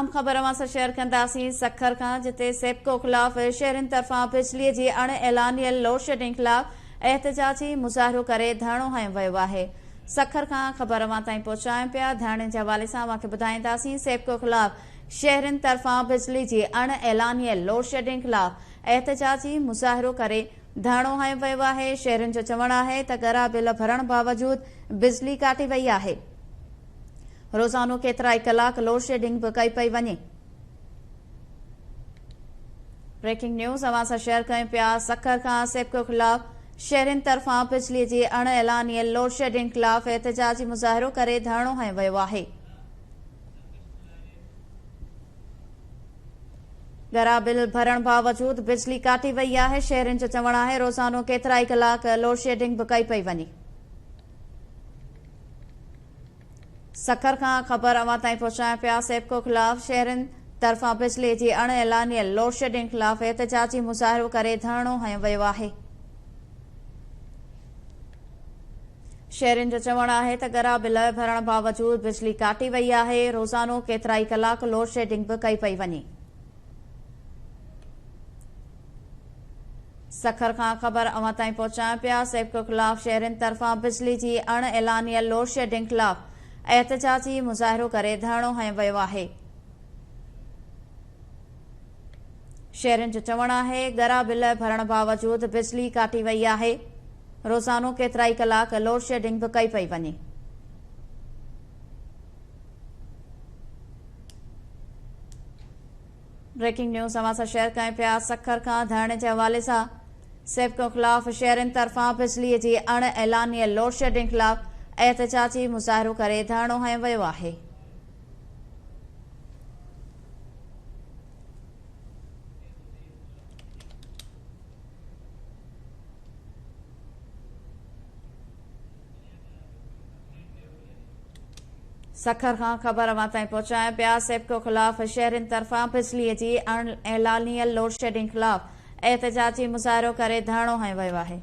अहम ख़बर असां शेयर कंदासीं सखर खां, जिते सेप्को ख़िलाफ़ शहरनि तरफ़ां बिजली जी अण ऐलानियल लोड शेडिंग ख़िलाफ़ एहतजाजी मुज़ाहिरो करे धरणो हंयो वियो आहे। सखर खां ख़बर अवां ताईं पहुचायूं पिया। धरणे जे हवाले सां अवांखे ॿुधाईंदासीं। सेप्को ख़िलाफ़ शहरनि तरफ़ां बिजली जी अण ऐलानियल लोड शेडिंग ख़िलाफ़ एहतजाजी मुज़ाहिरो करे धरणो हंयो वियो आहे। शहरनि जो चवणु आहे त ॻरा बिल भरण बावजूद बिजली काटी वई आहे। रोज़ानो केतिरा ई कलाक लोड शेडिंग बि कई पई वञे। ब्रेकिंग न्यूज़ अवां सां शेयर कयूं पिया। सखर खां सेप्को ख़िलाफ़ शहरनि तरफ़ां बिजली जी अण ऐलानियल लोड शेडिंग ख़िलाफ़ एहतजाजी मुज़ाहिरो करे धरणो हंयो वियो आहे। ॻरा बिल भरण बावजूद बिजली काटी वई आहे। शहरनि जो चवणु आहे रोज़ानो केतिरा ई कलाक लोड शेडिंग बि कई पई वञे। सखर खां ख़बर अवां ताईं पहुचायूं पिया। सेप्को ख़िलाफ़ शहरनि तरफ़ां बिजली जी अण ऐलानियल लोड शेडिंग ख़िलाफ़ एहतजाजी मुज़ाहिरो करे धरणो हंयो वियो आहे। शहरनि जो चवणु आहे त ॻरा बिल भरण बावजूद बिजली काटी वई आहे। रोज़ानो केतिरा ई कलाक लोड शेडिंग बि कई पई वञे। सखर खां ख़बर अवां ताईं पहुचायूं पिया। सेप्को ख़िलाफ़ शहरनि तरफ़ां बिजली जी अण ऐलानियल लोड शेडिंग ख़िलाफ़ एहतजाजी मुज़ाहिरो करे धरणो हंयो वियो आहे। शहरनि जो चवणु आहे ॻरा बिल भरण बावजूद बिजली काटी वई आहे। रोज़ानो केतिरा ई कलाक लोड शेडिंग बि कई पई वञे। ब्रेकिंग न्यूज़ अवां सां शेयर कयूं पिया। सखर खां धरणे जे हवाले सां सेप्को ख़िलाफ़ शहरनि तरफ़ां बिजलीअ जी अण ऐलानियल लोड शेडिंग ख़िलाफ़ एहतजाजी मुज़ाहिरो करे धरणो हंयो वियो आहे। सखर खां ख़बर अवां ताईं पहुचायूं पिया। सेप्को ख़िलाफ़ शहरनि तरफ़ां बिजलीअ जी अण ऐलानियल लोड शेडिंग ख़िलाफ़ एहतजाजी मुज़ाहिरो करे धरणो हंयो वियो आहे।